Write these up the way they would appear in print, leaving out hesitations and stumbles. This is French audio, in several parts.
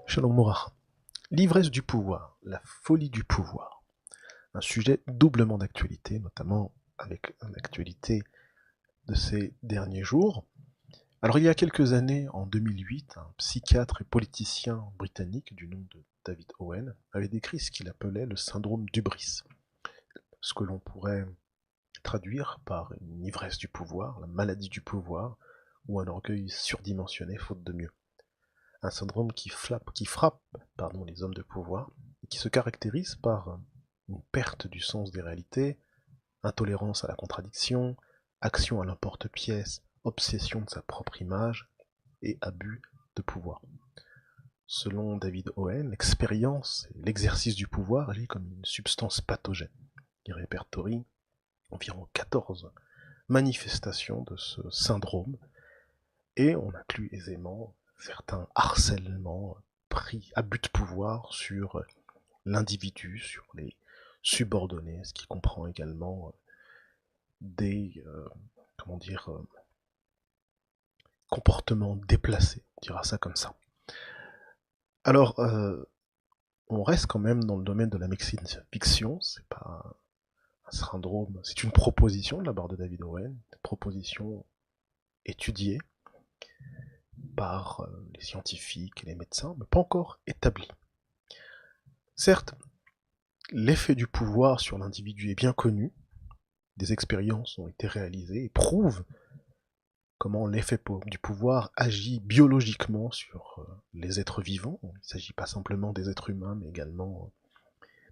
Shalom Morach. L'ivresse du pouvoir, la folie du pouvoir. Un sujet doublement d'actualité, notamment avec l'actualité de ces derniers jours. Alors il y a quelques années, en 2008, un psychiatre et politicien britannique du nom de David Owen avait décrit ce qu'il appelait le syndrome d'hubris, ce que l'on pourrait traduire par une ivresse du pouvoir, la maladie du pouvoir, ou un orgueil surdimensionné faute de mieux. Un syndrome qui frappe les hommes de pouvoir, et qui se caractérise par une perte du sens des réalités, intolérance à la contradiction, action à l'emporte-pièce, obsession de sa propre image et abus de pouvoir. Selon David Owen, l'expérience et l'exercice du pouvoir agit comme une substance pathogène. Il répertorie environ 14 manifestations de ce syndrome, et on inclut aisément certains harcèlements pris à but de pouvoir sur l'individu, sur les subordonnés, ce qui comprend également des comportements déplacés, on dira ça comme ça. Alors, on reste quand même dans le domaine de la fiction, c'est pas un syndrome, c'est une proposition de la part de David Owen, une proposition étudiée par les scientifiques et les médecins, mais pas encore établie. Certes, l'effet du pouvoir sur l'individu est bien connu, des expériences ont été réalisées et prouvent comment l'effet du pouvoir agit biologiquement sur les êtres vivants. Il ne s'agit pas simplement des êtres humains, mais également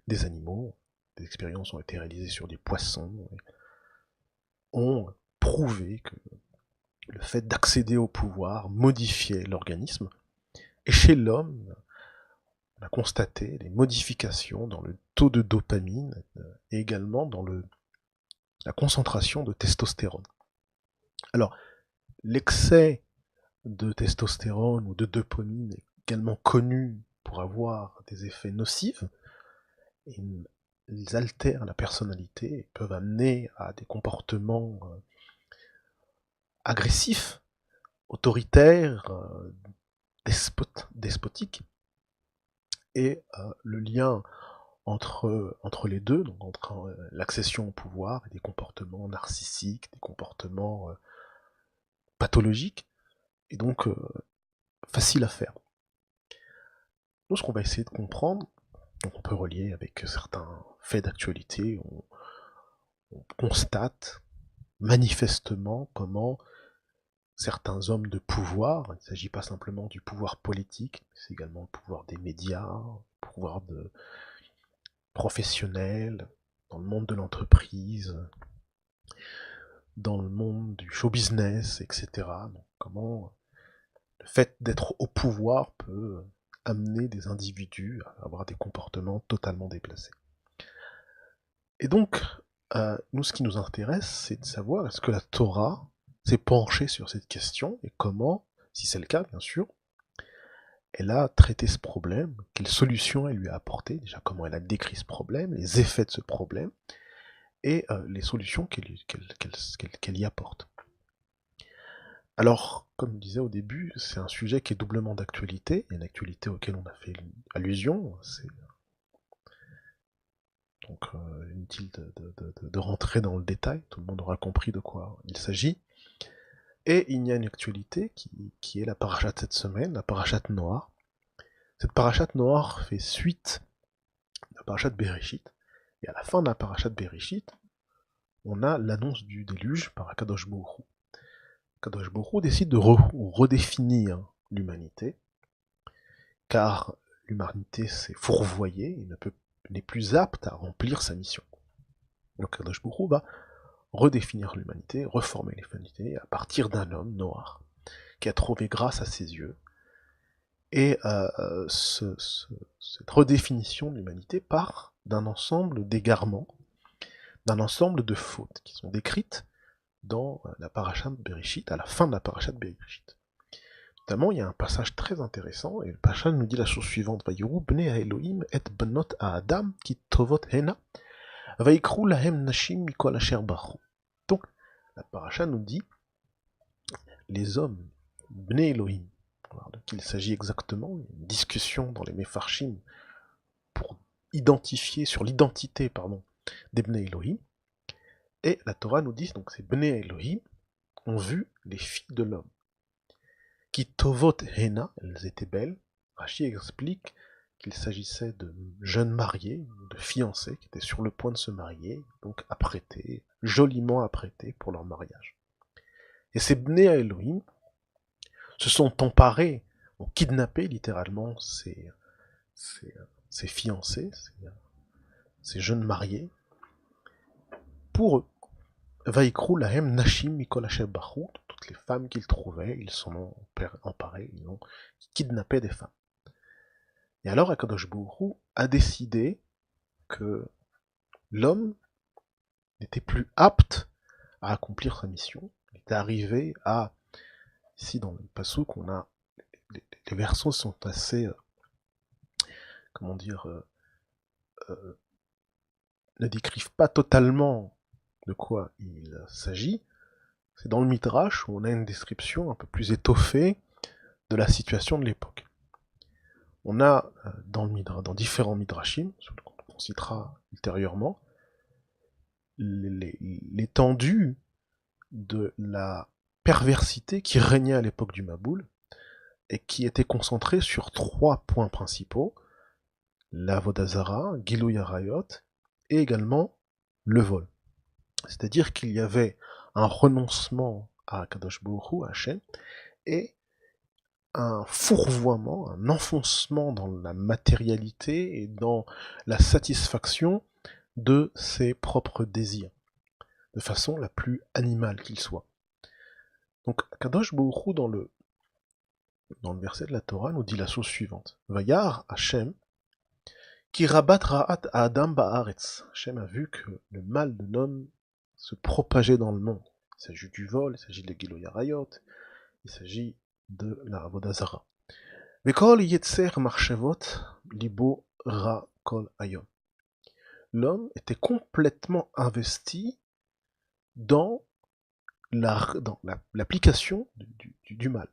des animaux. Des expériences ont été réalisées sur des poissons et ont prouvé que le fait d'accéder au pouvoir modifiait l'organisme. Et chez l'homme, on a constaté des modifications dans le taux de dopamine et également dans la concentration de testostérone. Alors, l'excès de testostérone ou de dopamine est également connu pour avoir des effets nocifs. Et ils altèrent la personnalité et peuvent amener à des comportements agressifs, autoritaires, despotiques. Et le lien entre les deux, donc entre l'accession au pouvoir et des comportements narcissiques, des comportements pathologiques, est donc facile à faire. Nous, ce qu'on va essayer de comprendre, donc on peut relier avec certains faits d'actualité, on constate manifestement comment certains hommes de pouvoir, il ne s'agit pas simplement du pouvoir politique, c'est également le pouvoir des médias, le pouvoir de professionnels, dans le monde de l'entreprise, dans le monde du show business, etc. Donc, comment le fait d'être au pouvoir peut amener des individus à avoir des comportements totalement déplacés. Et donc, nous, ce qui nous intéresse, c'est de savoir est-ce que la Torah s'est penchée sur cette question et comment, si c'est le cas, bien sûr, elle a traité ce problème, quelles solutions elle lui a apportées, déjà comment elle a décrit ce problème, les effets de ce problème, et les solutions qu'elle y apporte. Alors, comme je disais au début, c'est un sujet qui est doublement d'actualité, et une actualité auquel on a fait allusion, c'est donc inutile de rentrer dans le détail, tout le monde aura compris de quoi il s'agit. Et il y a une actualité qui est la parachate cette semaine, la parachate Noach. Cette parachate Noach fait suite à la parachate Bereshit, et à la fin de la parachate Bereshit, on a l'annonce du déluge par Akadosh Baruch Hu. Akadosh Baruch Hu décide de redéfinir l'humanité, car l'humanité s'est fourvoyée et n'est plus apte à remplir sa mission. Donc Akadosh Baruch Hu va redéfinir l'humanité, reformer l'humanité à partir d'un homme, Noach, qui a trouvé grâce à ses yeux. Et cette redéfinition de l'humanité part d'un ensemble d'égarements, d'un ensemble de fautes qui sont décrites dans la parashat Bereshit, à la fin de la parashat Bereshit. Notamment, il y a un passage très intéressant, et le passage nous dit la chose suivante: Vayiru bnei Elohim et benot Adam ki tovot hena, vaikru lahem nashim mikol asher bachu. Donc, La paracha nous dit les hommes, Bnei Elohim. Alors, de qui il s'agit exactement, il y a une discussion dans les Mefarshim pour identifier sur l'identité des Bnei Elohim. Et la Torah nous dit, donc ces Bnei Elohim ont vu les filles de l'homme. Qui tovot hena, elles étaient belles. Rashi explique qu'il s'agissait de jeunes mariés, de fiancés qui étaient sur le point de se marier, donc apprêtés, joliment apprêtés pour leur mariage. Et ces Bnei Elohim se sont emparés, ont kidnappé littéralement ces fiancés, ces jeunes mariés, pour eux. Vaikrou lahem nashim mikol asher bachou, toutes les femmes qu'ils trouvaient, ils s'en ont emparés, ils ont kidnappé des femmes. Et alors Akadosh Baruch Hu a décidé que l'homme n'était plus apte à accomplir sa mission. Il était arrivé à, ici dans le Passouk, on a, les versets sont assez, comment dire, ne décrivent pas totalement de quoi il s'agit. C'est dans le Midrash où on a une description un peu plus étoffée de la situation de l'époque. On a dans différents Midrashim, qu'on citera ultérieurement, l'étendue de la perversité qui régnait à l'époque du Maboul et qui était concentrée sur 3 points principaux: la Vodazara, Gilou Arayot et également le vol. C'est-à-dire qu'il y avait un renoncement à Kadosh Baruch Hu, Hachem, et un fourvoiement, un enfoncement dans la matérialité et dans la satisfaction de ses propres désirs, de façon la plus animale qu'il soit. Donc Kadosh Baruch Hu, dans le verset de la Torah, nous dit la chose suivante: Vayar Hachem, qui rabat ra'at Adam ba'aretz. Hachem a vu que le mal de l'homme se propageait dans le monde. Il s'agit du vol, il s'agit de Gilui Arayot, il s'agit de la Avodah Zara. Vekol yetzer marshevot libo ra kol ayom. L'homme était complètement investi dans l'application du mal.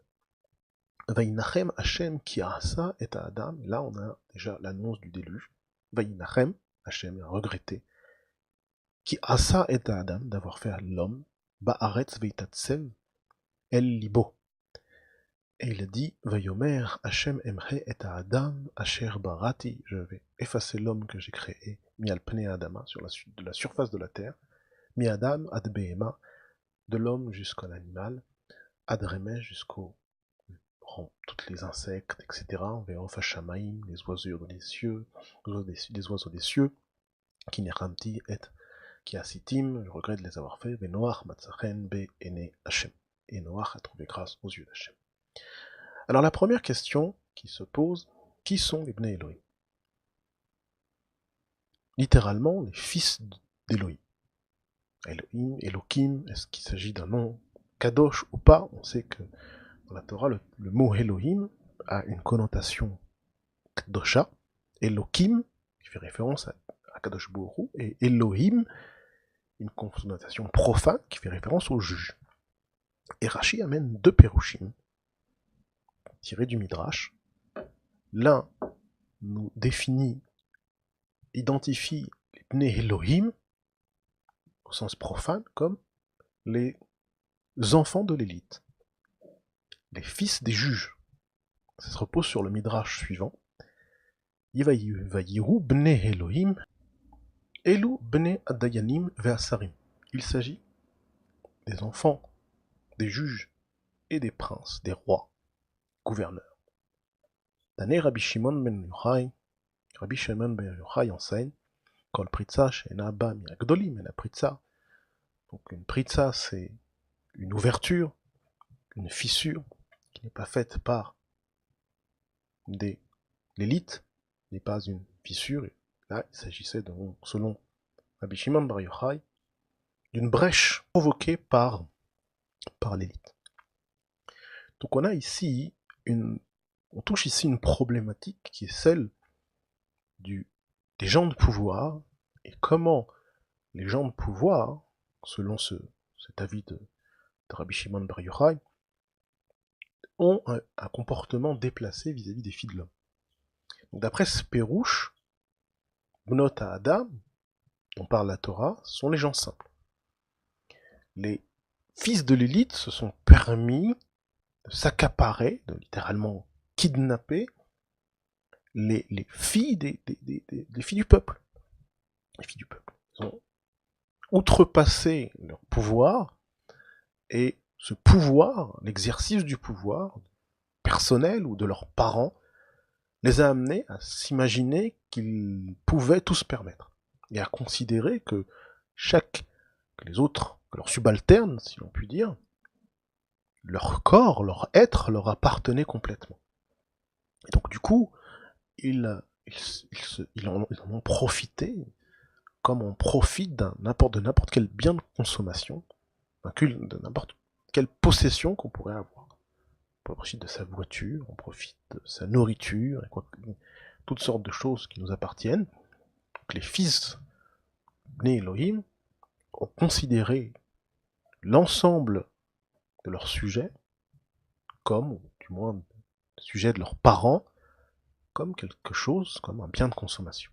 Vaïnachem Hachem ki asa et Adam. Là, on a déjà l'annonce du déluge. Vaïnachem Hachem a regretté qui asa et Adam, d'avoir fait à l'homme, ba'aretz veitatsev el libo. Et il a dit, Vayomer Hachem emche et Adam asher barati, je vais effacer l'homme que j'ai créé, mi al pnei Adama, sur la surface de la terre, mi Adam ad behema, de l'homme jusqu'à l'animal, ad remeh jusqu'au toutes les insectes, etc. Ve'of hashamaim, les oiseaux des cieux, les oiseaux des cieux, qui neramti et qui asitim, je regrette de les avoir faits, Ve'noach matzachen be ene Hachem. Et Noach a trouvé grâce aux yeux d'Hachem. Alors la première question qui se pose, qui sont les Bnei Elohim? Littéralement, les fils d'Elohim. Elohim, Elohim, est-ce qu'il s'agit d'un nom kadosh ou pas? On sait que dans la Torah, le mot Elohim a une connotation kadosha, Elohim, qui fait référence à Kadosh Baruch Hu, et Elohim, une connotation profane, qui fait référence au juge. Et Rashi amène 2 pérushim, tirés du Midrash. L'un nous identifie les Bnei Elohim, au sens profane, comme les enfants de l'élite, les fils des juges. Ça se repose sur le Midrash suivant. Vayiru Bnei Elohim, Elu Bnei Adayanim ve'asarim. Il s'agit des enfants des juges et des princes, des rois, gouverneurs. Tané Rabbi Shimon ben Yochai enseigne Kol pritza she'ena ba mi agdolim ena pritza. Donc une pritza, c'est une ouverture, une fissure qui n'est pas faite par l'élite, n'est pas une fissure. Là, il s'agissait, selon Rabbi Shimon bar Yochai, d'une brèche provoquée par l'élite. Donc on a ici on touche ici une problématique qui est celle des gens de pouvoir, et comment les gens de pouvoir, selon ce cet avis de Rabbi Shimon Bar Yochai, ont un comportement déplacé vis-à-vis des filles de l'homme. D'après ce Pérouche, Bnot Adam, dont parle la Torah, sont les gens simples. Les fils de l'élite se sont permis de s'accaparer, de littéralement kidnapper les filles des filles du peuple. Les filles du peuple. Ils ont outrepassé leur pouvoir, et ce pouvoir, l'exercice du pouvoir personnel ou de leurs parents, les a amenés à s'imaginer qu'ils pouvaient tout se permettre, et à considérer que que les autres, que leurs subalternes, si l'on peut dire, leur corps, leur être leur appartenait complètement. Et donc du coup, ils en ont profité, comme on profite de n'importe quel bien de consommation, de n'importe quelle possession qu'on pourrait avoir. On profite de sa voiture, on profite de sa nourriture, toutes sortes de choses qui nous appartiennent. Donc les fils Bnei Elohim ont considéré l'ensemble de leurs sujets comme, ou du moins le sujet de leurs parents, comme quelque chose, comme un bien de consommation.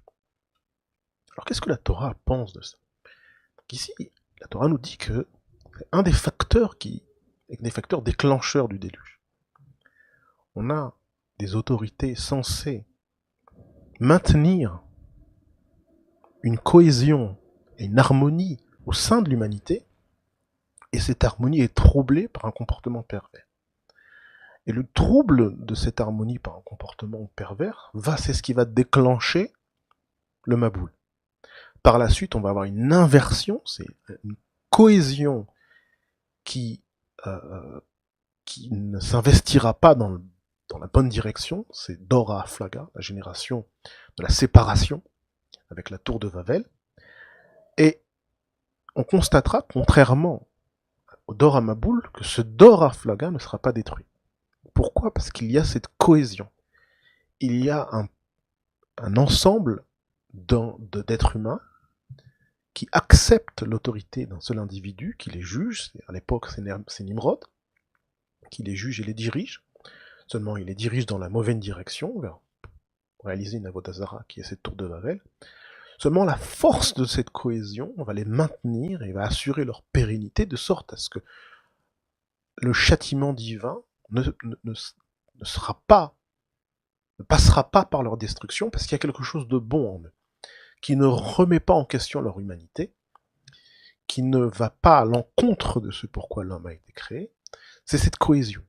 Alors qu'est-ce que la Torah pense de ça? Donc ici, la Torah nous dit que c'est un des facteurs déclencheurs du déluge. On a des autorités censées maintenir une cohésion et une harmonie au sein de l'humanité, et cette harmonie est troublée par un comportement pervers. Et le trouble de cette harmonie par un comportement pervers, c'est ce qui va déclencher le Maboul. Par la suite, on va avoir une inversion, c'est une cohésion qui ne s'investira pas dans la bonne direction, c'est Dora Aflaga, la génération de la séparation avec la tour de Vavel, et on constatera, contrairement au Dor Amaboul, que ce Dor Aflaga ne sera pas détruit. Pourquoi? Parce qu'il y a cette cohésion. Il y a un ensemble d'êtres humains qui acceptent l'autorité d'un seul individu, qui les juge, à l'époque c'est Nimrod, qui les juge et les dirige, seulement il les dirige dans la mauvaise direction, vers réaliser une Avodah Zarah qui est cette tour de Babel. Seulement la force de cette cohésion va les maintenir et va assurer leur pérennité, de sorte à ce que le châtiment divin ne passera pas par leur destruction, parce qu'il y a quelque chose de bon en eux, qui ne remet pas en question leur humanité, qui ne va pas à l'encontre de ce pourquoi l'homme a été créé. C'est cette cohésion,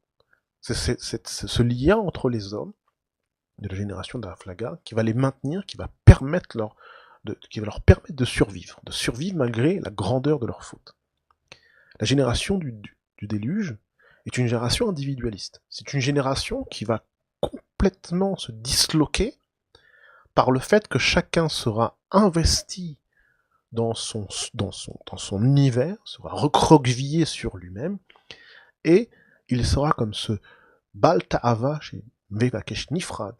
c'est ce lien entre les hommes de la génération d'Aflaga qui va les maintenir, qui va leur permettre de survivre malgré la grandeur de leur faute. La génération du déluge est une génération individualiste. C'est une génération qui va complètement se disloquer par le fait que chacun sera investi dans son univers, sera recroquevillé sur lui-même, et il sera comme ce Bal Ta'ava chez Mevakesh Nifrad,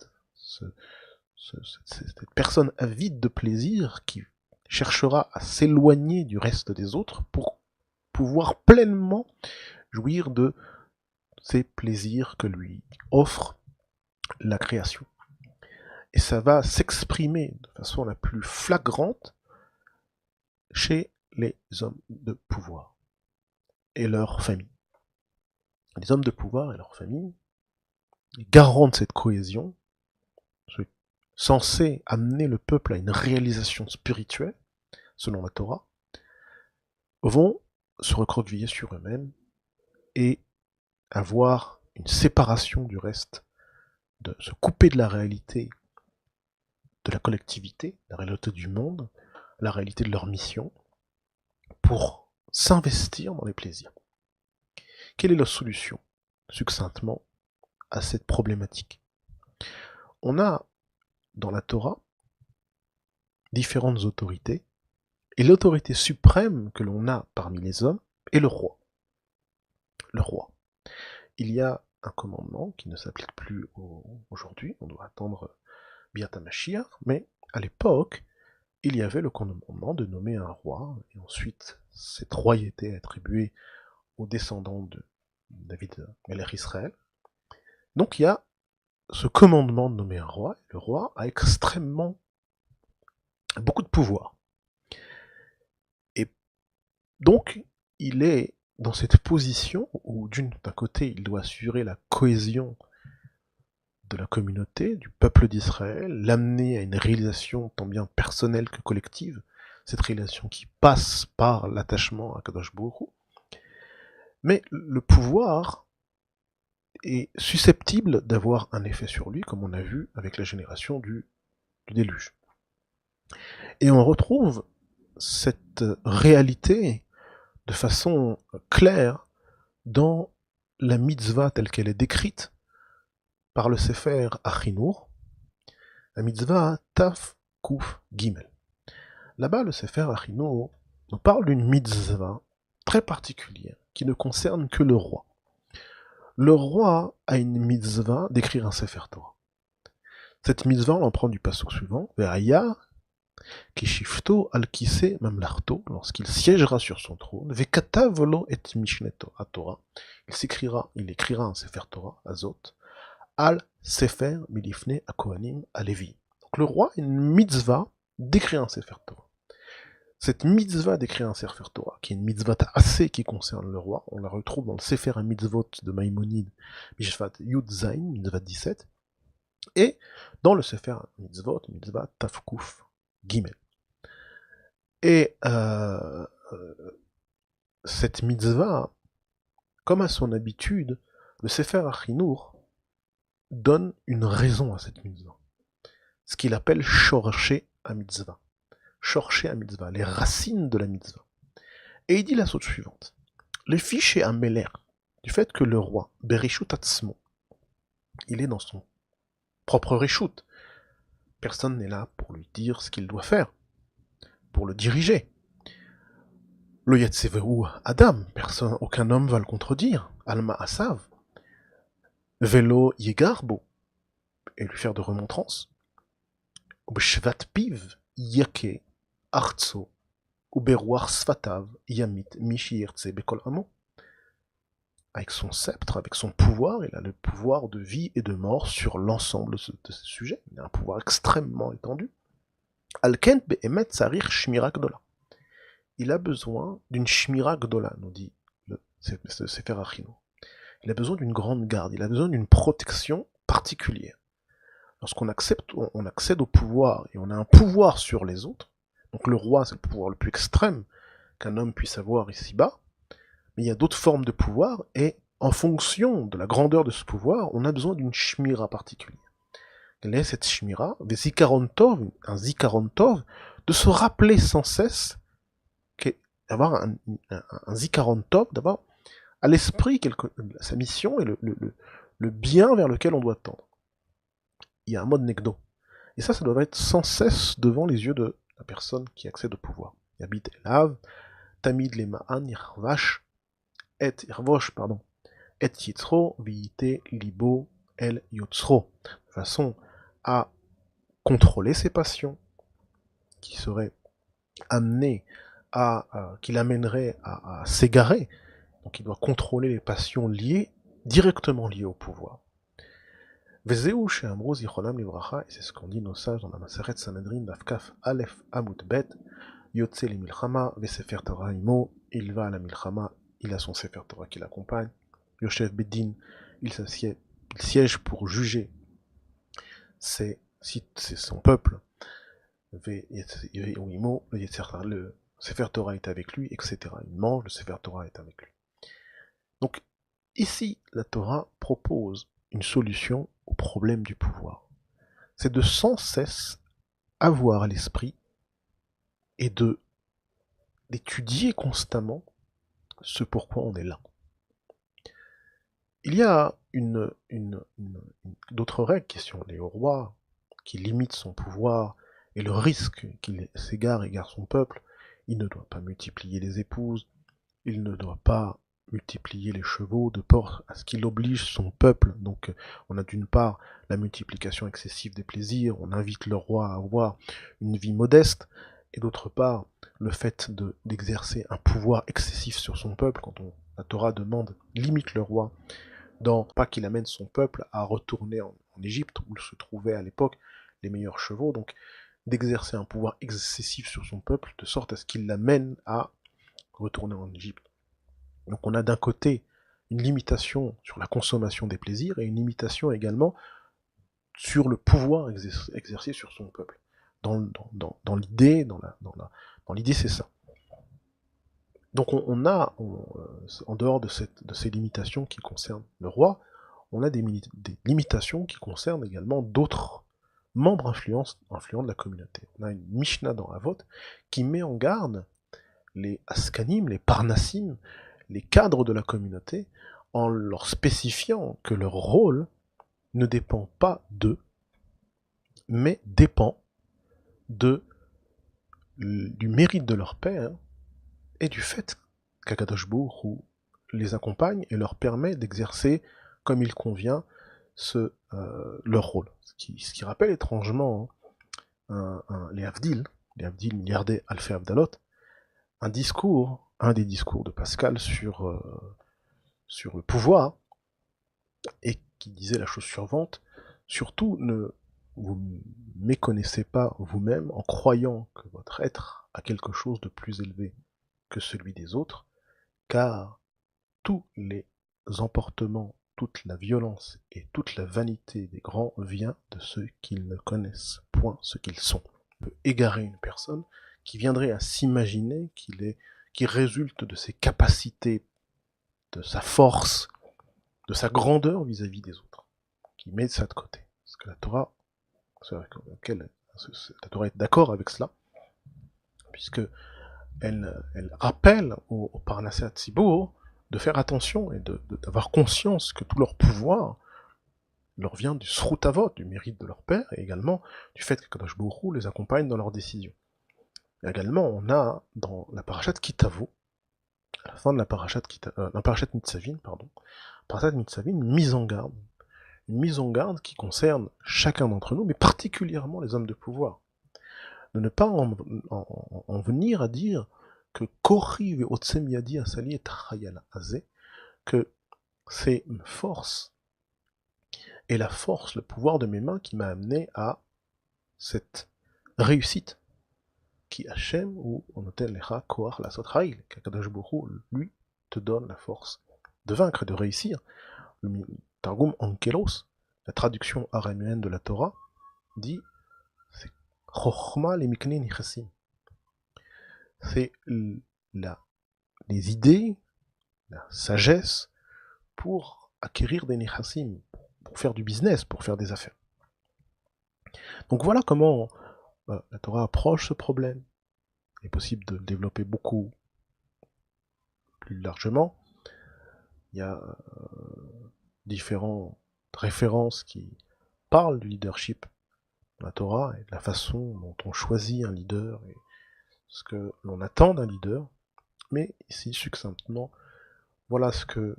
cette personne avide de plaisir qui cherchera à s'éloigner du reste des autres pour pouvoir pleinement jouir de ces plaisirs que lui offre la création. Et ça va s'exprimer de façon la plus flagrante chez les hommes de pouvoir et leurs familles. Les hommes de pouvoir et leurs familles, les garants de cette cohésion, censés amener le peuple à une réalisation spirituelle, selon la Torah, vont se recroqueviller sur eux-mêmes et avoir une séparation du reste, de se couper de la réalité de la collectivité, la réalité du monde, la réalité de leur mission, pour s'investir dans les plaisirs. Quelle est la solution, succinctement, à cette problématique? On a, dans la Torah, différentes autorités, et l'autorité suprême que l'on a parmi les hommes est le roi. Le roi. Il y a un commandement qui ne s'applique plus aujourd'hui, on doit attendre Biat HaMashiach, mais à l'époque, il y avait le commandement de nommer un roi, et ensuite cette royauté attribuée aux descendants de David Melech Israël. Donc il y a ce commandement de nommer un roi. Le roi a beaucoup de pouvoir. Et donc, il est dans cette position où, d'un côté, il doit assurer la cohésion de la communauté, du peuple d'Israël, l'amener à une réalisation tant bien personnelle que collective, cette réalisation qui passe par l'attachement à Kadosh Baruch Hu. Mais le pouvoir est susceptible d'avoir un effet sur lui, comme on a vu avec la génération du déluge. Et on retrouve cette réalité de façon claire dans la mitzvah telle qu'elle est décrite par le Sefer Achinour, la mitzvah Taf Kuf Gimel. Là-bas, le Sefer Achinour nous parle d'une mitzvah très particulière qui ne concerne que le roi. Le roi a une mitzvah d'écrire un Sefer Torah. Cette mitzvah, on en prend du passage suivant, Ve'aya Kishifto al-Kise Mamlarto, lorsqu'il siégera sur son trône, Ve'katav lo et Mishneto à Torah, il écrira un Sefer Torah, Azot, al Sefer Milifne à Kohanim à Lévi. Donc le roi a une mitzvah d'écrire un Sefer Torah. Cette mitzvah d'écrire un Sefer Torah, qui est une mitzvah assez qui concerne le roi, on la retrouve dans le Sefer HaMitzvot de Maïmonide, Mishvat Yud Zain, mitzvah 17, et dans le Sefer HaMitzvot, mitzvah Tafkuf Gimel. Et cette mitzvah, comme à son habitude, le Sefer Achinour donne une raison à cette mitzvah. Ce qu'il appelle Shorché à mitzvah. Shorché à mitzvah, les racines de la mitzvah. Et il dit la chose suivante. Les fichiers à Meler, du fait que le roi, Berishut Atzmo, il est dans son propre Rishut. Personne n'est là pour lui dire ce qu'il doit faire, pour le diriger. Lo Yetzevehu Adam, aucun homme va le contredire. Alma Asav. Velo Yegarbo, et lui faire de remontrance. Ubshvat Piv, Yake, Artso, Uberuar Sfatav, Yamit, Mishirtse, Bekol Amo. Avec son sceptre, avec son pouvoir, il a le pouvoir de vie et de mort sur l'ensemble de ce sujet. Il a un pouvoir extrêmement étendu. Alkent Behemet Sarir Shmira Gdola. Il a besoin d'une Shmira Gdola, nous dit le Sefer Achino. Il a besoin d'une grande garde, il a besoin d'une protection particulière. Lorsqu'on on accède au pouvoir et on a un pouvoir sur les autres, donc le roi c'est le pouvoir le plus extrême qu'un homme puisse avoir ici-bas, mais il y a d'autres formes de pouvoir et en fonction de la grandeur de ce pouvoir, on a besoin d'une shmira particulière. Quelle est cette shmira? Des zikaron tov, un zikaron tov, de se rappeler sans cesse d'avoir un zikaron tov, d'avoir à l'esprit sa mission et le bien vers lequel on doit tendre. Il y a un mode negdo. Et ça doit être sans cesse devant les yeux de la personne qui accède au pouvoir. Yabit elav, tamid lema'an irvash, et yitzro, viite libo el yotzro. De façon à contrôler ses passions, qui seraient amenées qui l'amèneraient à s'égarer. Donc il doit contrôler les passions directement liées au pouvoir. Vezeu she'amru zichronam livracha, et c'est ce qu'on dit nos sages dans la Maseret Sanhedrin d'Afkaf Aleph Amud Bet, Yotze le milchama, vesefer Torah imo, il va à la milchama, il a son sefer Torah qui l'accompagne, Yoshev Bedin, il siège pour juger son peuple, le sefer Torah est avec lui, etc. Il mange, le sefer Torah est avec lui. Donc, ici, la Torah propose une solution au problème du pouvoir. C'est de sans cesse avoir à l'esprit et d'étudier constamment ce pourquoi on est là. Il y a d'autres règles qui sont liées au roi, qui limitent son pouvoir et le risque qu'il s'égare son peuple. Il ne doit pas multiplier les épouses, il ne doit pas multiplier les chevaux de peur à ce qu'il oblige son peuple. Donc on a d'une part la multiplication excessive des plaisirs, on invite le roi à avoir une vie modeste, et d'autre part le fait d'exercer un pouvoir excessif sur son peuple, quand la Torah demande, limite le roi, dans pas qu'il amène son peuple à retourner en Égypte, où se trouvaient à l'époque les meilleurs chevaux, donc d'exercer un pouvoir excessif sur son peuple, de sorte à ce qu'il l'amène à retourner en Égypte. Donc on a d'un côté une limitation sur la consommation des plaisirs, et une limitation également sur le pouvoir exercé sur son peuple. Dans l'idée, dans l'idée, c'est ça. Donc on a, en dehors de ces limitations qui concernent le roi, on a des limitations qui concernent également d'autres membres influents de la communauté. On a une Mishnah dans Avot qui met en garde les Askanim, les Parnassim, les cadres de la communauté, en leur spécifiant que leur rôle ne dépend pas d'eux, mais dépend du mérite de leur père et du fait qu'Akadosh Baruch les accompagne et leur permet d'exercer comme il convient leur rôle. Ce qui rappelle étrangement les Avdil milliardaires Alfé Avdalot, un des discours de Pascal sur le pouvoir, et qui disait la chose suivante: surtout ne vous méconnaissez pas vous-même en croyant que votre être a quelque chose de plus élevé que celui des autres, car tous les emportements, toute la violence et toute la vanité des grands vient de ceux qu'ils ne connaissent point ce qu'ils sont. On peut égarer une personne qui viendrait à s'imaginer qu'il résulte de ses capacités, de sa force, de sa grandeur vis-à-vis des autres, qui met ça de côté. Parce que la Torah est d'accord avec cela, puisque elle rappelle au Parnassé Tzibur de faire attention et d'avoir conscience que tout leur pouvoir leur vient du Srutavot, du mérite de leur père, et également du fait que Kadosh Baruch Hu les accompagne dans leurs décisions. Et également, on a dans la parashat Kitavo, à la fin de la parashat Nitzavim, une mise en garde qui concerne chacun d'entre nous, mais particulièrement les hommes de pouvoir. De ne pas en venir à dire que Kori ve'otsem yadi asali et chayal azeh, que c'est une force, et la force, le pouvoir de mes mains qui m'a amené à cette réussite qui Hachem ou onotel lecha koach lasot chayil, qu'Akadosh Baruch Hu, lui, te donne la force de vaincre et de réussir. Le Targum Ankelos, la traduction araméenne de la Torah, dit c'est Chochma le mikne nichasim. C'est les idées, la sagesse pour acquérir des nichasim, pour faire du business, pour faire des affaires. Donc voilà comment la Torah approche ce problème. Il est possible de le développer beaucoup plus largement. Il y a différentes références qui parlent du leadership dans la Torah et de la façon dont on choisit un leader et ce que l'on attend d'un leader. Mais ici, succinctement, voilà ce que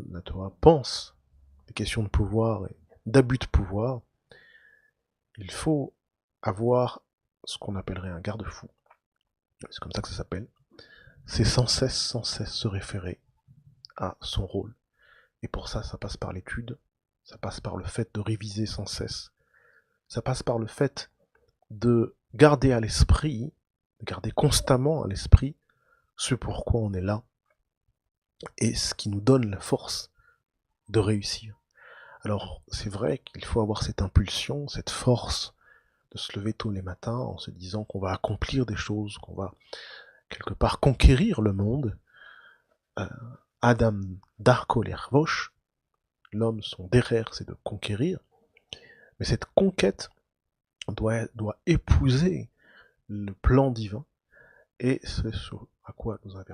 la Torah pense des questions de pouvoir et d'abus de pouvoir. Il faut avoir ce qu'on appellerait un garde-fou. C'est comme ça que ça s'appelle. C'est sans cesse se référer à son rôle. Et pour ça, ça passe par l'étude, ça passe par le fait de réviser sans cesse, ça passe par le fait de garder à l'esprit, de garder constamment à l'esprit ce pourquoi on est là, et ce qui nous donne la force de réussir. Alors, c'est vrai qu'il faut avoir cette impulsion, cette force de se lever tous les matins en se disant qu'on va accomplir des choses, qu'on va quelque part conquérir le monde. Adam Darko l'Ervosh, l'homme, son derer, c'est de conquérir, mais cette conquête doit épouser le plan divin, et c'est ce à quoi nous invite.